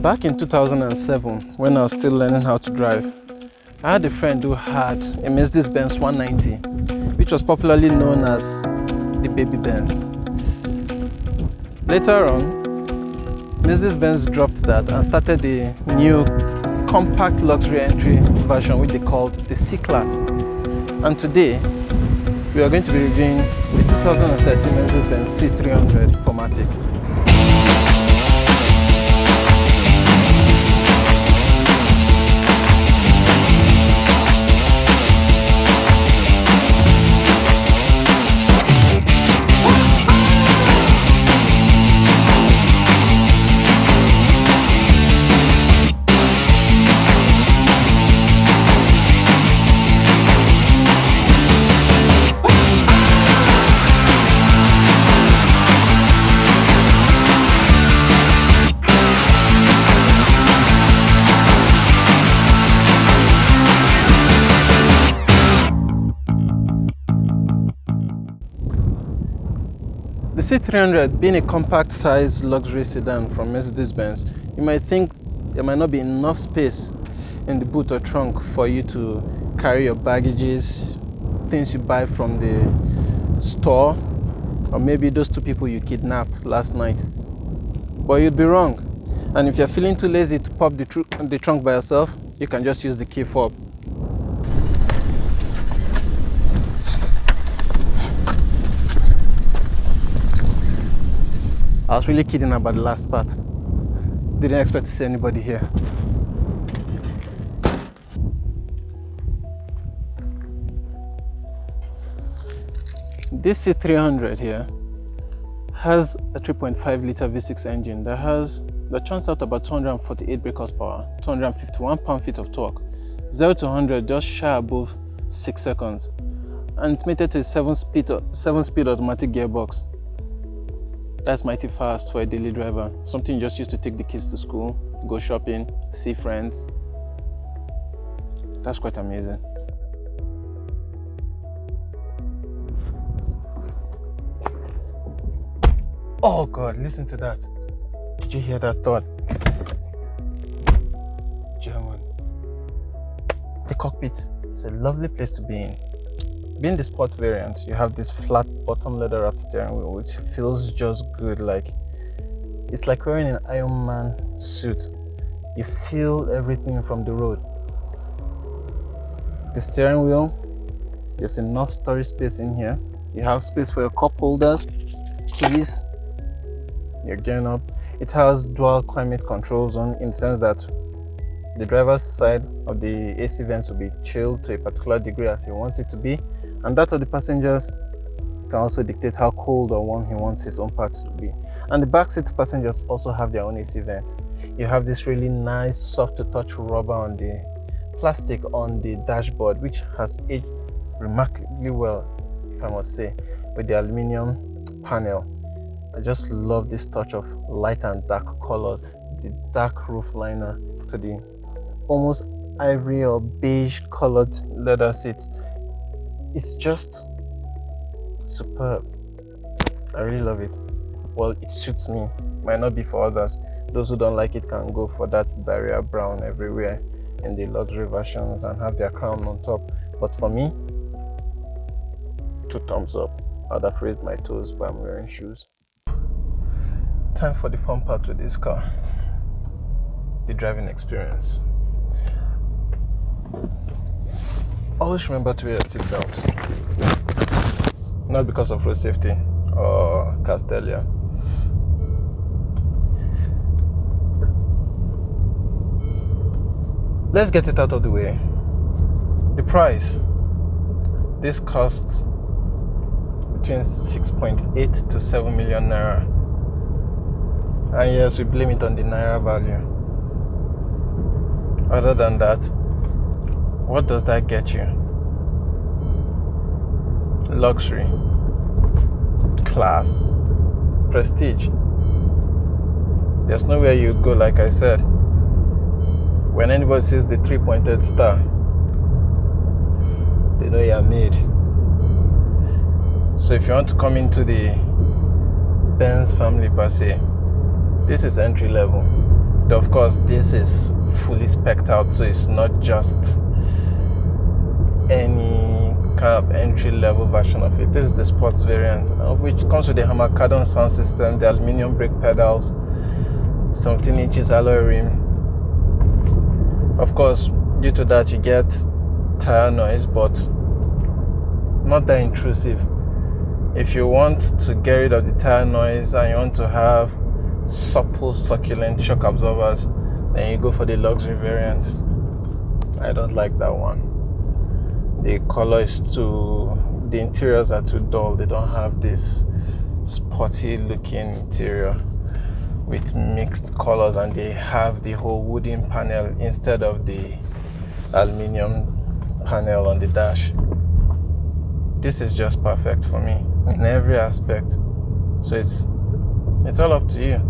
Back in 2007, when I was still learning how to drive, I had a friend who had a Mercedes Benz 190, which was popularly known as the baby Benz. Later on, Mercedes Benz dropped that and started the new compact luxury entry version, which they called the C-Class. And today, we are going to be reviewing the 2013 Mercedes Benz C300 4MATIC. The C300, being a compact-sized luxury sedan from Mercedes-Benz, you might think there might not be enough space in the boot or trunk for you to carry your baggages, things you buy from the store, or maybe those two people you kidnapped last night. But you'd be wrong. And if you're feeling too lazy to pop the trunk by yourself, you can just use the key fob. I was really kidding about the last part. Didn't expect to see anybody here. This C300 here has a 3.5 litre V6 engine that churns out about 248 brake horsepower, 251 pound-feet of torque, 0 to 100 just shy above 6 seconds, and it's mated to a 7-speed automatic gearbox. That's mighty fast for a daily driver, something you just used to take the kids to school, go shopping, see friends. That's quite amazing. Oh God, listen to that. Did you hear that thud? German. The cockpit is a lovely place to be in. Being the sport variant, you have this flat bottom leather wrapped steering wheel, which feels just good. It's like wearing an Iron Man suit. You feel everything from the road. The steering wheel, there's enough storage space in here. You have space for your cup holders, keys, your gear knob. It has dual climate control zone in the sense that the driver's side of the AC vents will be chilled to a particular degree as he wants it to be, and that of the passengers can also dictate how cold or warm he wants his own part to be. And the backseat passengers also have their own AC vent. You have this really nice soft to touch rubber on the plastic on the dashboard, which has aged remarkably well, if I must say, with the aluminium panel. I just love this touch of light and dark colors, the dark roof liner to the almost ivory or beige colored leather seats. It's just superb. I really love it. Well, it suits me. Might not be for others. Those who don't like it can go for that diarrhea brown everywhere in the luxury versions and have their crown on top. But for me, 2 thumbs up. I'd have raised my toes, but I'm wearing shoes. Time for the fun part with this car, the driving experience. Always remember to wear your seatbelt, not because of road safety or Castelia. Let's get it out of the way. The price. This costs between 6.8 to 7 million naira. And yes, we blame it on the naira value. Other than that, what does that get you? Luxury, class, prestige. There's nowhere you'd go, like I said. When anybody sees the 3-pointed star, they know you're made. So if you want to come into the Benz family per se, this is entry level. Though of course this is fully spec'd out, so it's not just any kind of entry-level version of it. This is the sports variant, of which comes with the hammer cardon sound system, the aluminum brake pedals, 17 inches alloy rim. Of course, due to that you get tire noise, but not that intrusive. If you want to get rid of the tire noise and you want to have supple, succulent shock absorbers, then you go for the luxury variant. I don't like that one. The color is the interiors are too dull. They don't have this sporty looking interior with mixed colors, and they have the whole wooden panel instead of the aluminum panel on the dash. This is just perfect for me in every aspect. So it's all up to you.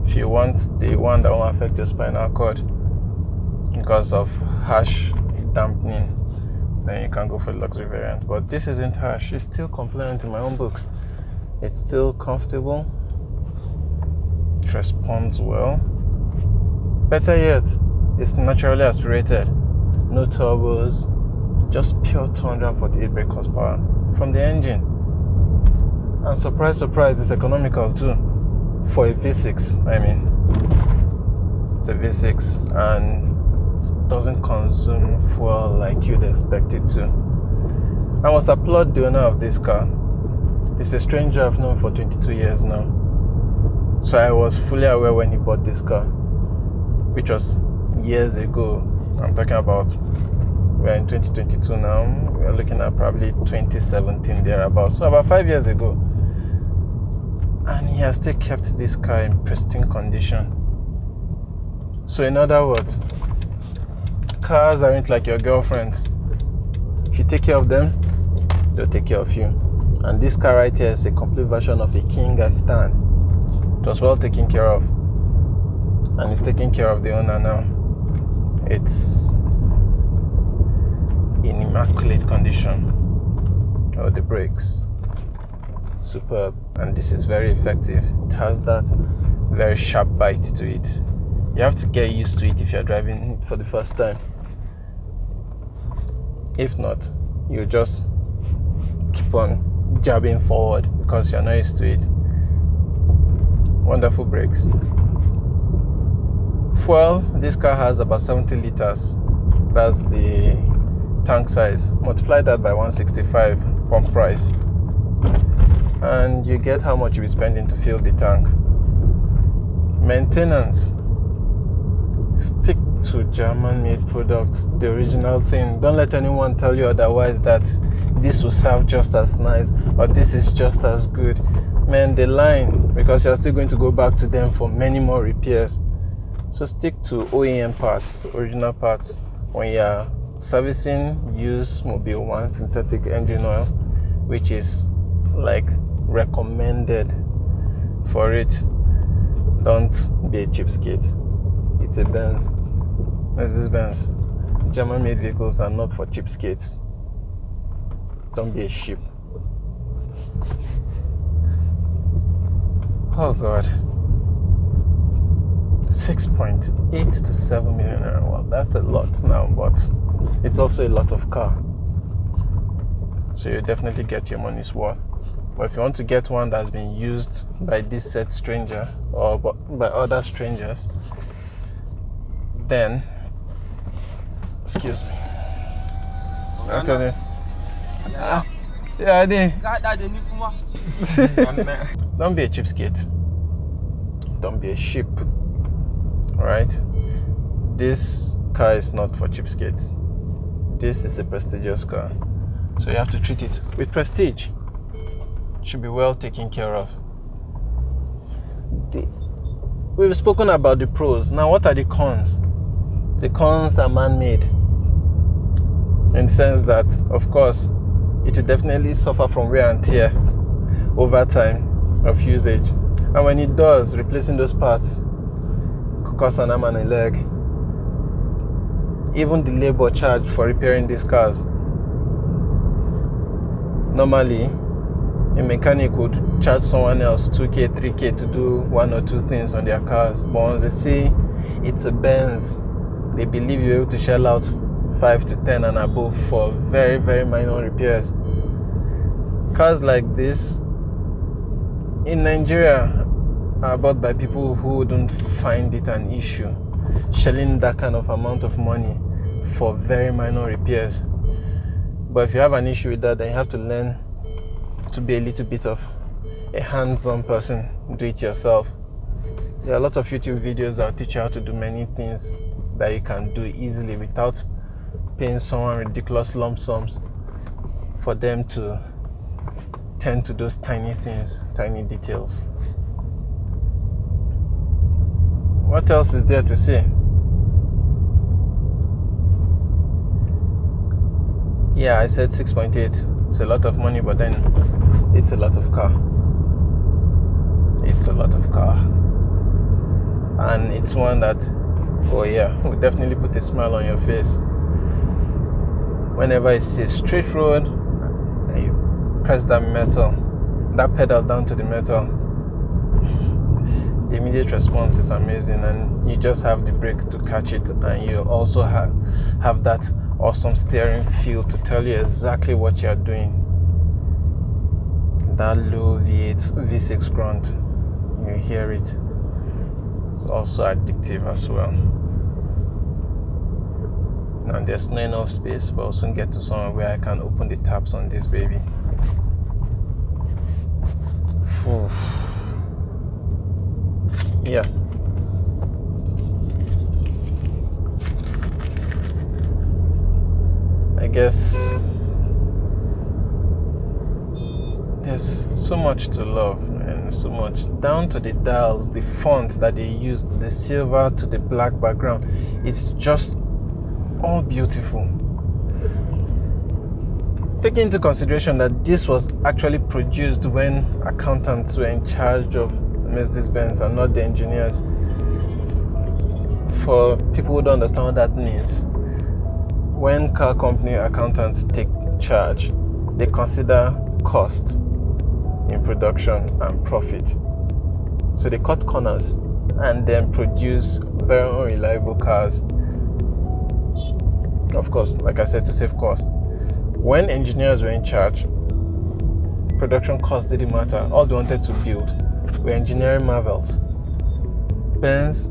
If you want the one that won't affect your spinal cord because of harsh dampening, then you can go for the luxury variant. But this isn't harsh. It's still compliant in my own books. It's still comfortable. It responds well. Better yet, it's naturally aspirated. No turbos, just pure 248 brake horsepower from the engine. And surprise, surprise, it's economical too. For a V6, I mean. It's a V6 and it doesn't consume fuel like you'd expect it to. I must applaud the owner of this car. It's a stranger I've known for 22 years now. So I was fully aware when he bought this car, which was years ago. I'm talking about, we're in 2022 now. We're looking at probably 2017 thereabouts. So about 5 years ago. And he has still kept this car in pristine condition. So in other words, cars aren't like your girlfriends. If you take care of them, they'll take care of you. And this car right here is a complete version of a king I stand. It was well taken care of, and it's taking care of the owner now. It's in immaculate condition. Oh, the brakes, superb, and this is very effective. It has that very sharp bite to it. You have to get used to it if you're driving it for the first time. If not, you just keep on jabbing forward because you're not used to it. Wonderful brakes. Fuel, this car has about 70 liters. That's the tank size. Multiply that by 165 pump price, and you get how much you'll be spending to fill the tank. Maintenance, stick to German-made products, the original thing. Don't let anyone tell you otherwise, that this will serve just as nice or this is just as good. Man, they line, because you're still going to go back to them for many more repairs. So stick to OEM parts, original parts. When you're servicing, use Mobile 1 synthetic engine oil, which is like recommended for it. Don't be a cheapskate. It's a Benz, Mercedes Benz. German-made vehicles are not for cheapskates. Don't be a sheep. Oh God. 6.8 to 7 million. Well, that's a lot now, but it's also a lot of car. So you definitely get your money's worth. But if you want to get one that's been used by this said stranger or by other strangers, then, excuse me. Okay then. Yeah, I did. Don't be a cheapskate. Don't be a sheep. Alright? This car is not for cheapskates. This is a prestigious car. So you have to treat it with prestige. It should be well taken care of. We've spoken about the pros. Now what are the cons? The cons are man-made. In the sense that, of course, it will definitely suffer from wear and tear over time of usage. And when it does, replacing those parts could cost an arm and a leg. Even the labor charged for repairing these cars. Normally, a mechanic would charge someone else 2K, 3K to do one or two things on their cars. But once they see It's a Benz. They believe you're able to shell out 5 to 10 and above for very, very minor repairs. Cars like this in Nigeria are bought by people who wouldn't find it an issue shelling that kind of amount of money for very minor repairs. But if you have an issue with that, then you have to learn to be a little bit of a hands-on person, do it yourself. There are a lot of YouTube videos that will teach you how to do many things that you can do easily without paying someone ridiculous lump sums for them to tend to those tiny things, tiny details. What else is there to say? Yeah, I said 6.8. It's a lot of money, but then it's a lot of car. It's a lot of car. And it's one that, oh yeah, will definitely put a smile on your face. Whenever it's a straight road, and you press that pedal down to the metal, the immediate response is amazing, and you just have the brake to catch it, and you also have that awesome steering feel to tell you exactly what you're doing. That low V6 grunt, you hear it. It's also addictive as well. Now there's not enough space, but I'll soon get to somewhere where I can open the tabs on this baby. Yeah. I guess there's so much to love, and so much, down to the dials, the font that they used, the silver to the black background. It's just all beautiful. Taking into consideration that this was actually produced when accountants were in charge of Mercedes Benz and not the engineers. For people who don't understand what that means, when car company accountants take charge, they consider cost in production and profit. So they cut corners and then produce very unreliable cars. Of course, like I said, to save cost. When engineers were in charge, production costs didn't matter. All they wanted to build were engineering marvels. Benz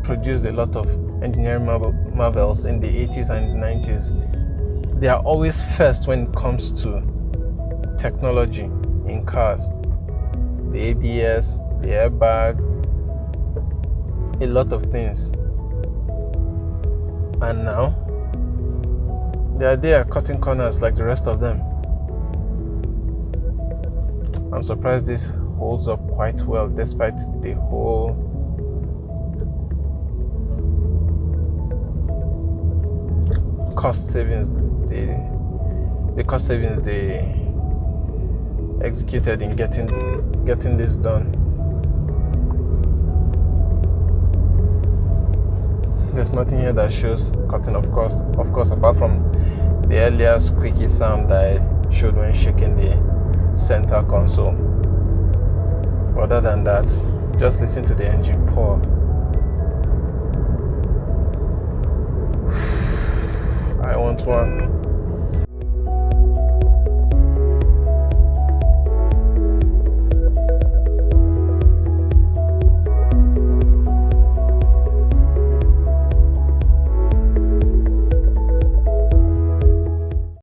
produced a lot of engineering marvels in the 80s and 90s. They are always first when it comes to technology in cars. The ABS, the airbags, a lot of things. And now, they are there cutting corners like the rest of them. I'm surprised this holds up quite well despite the whole cost savings, the cost savings they executed in getting this done. There's nothing here that shows cutting of cost, of course, apart from the earlier squeaky sound that I showed when shaking the center console. Other than that, just listen to the engine pour. I want one.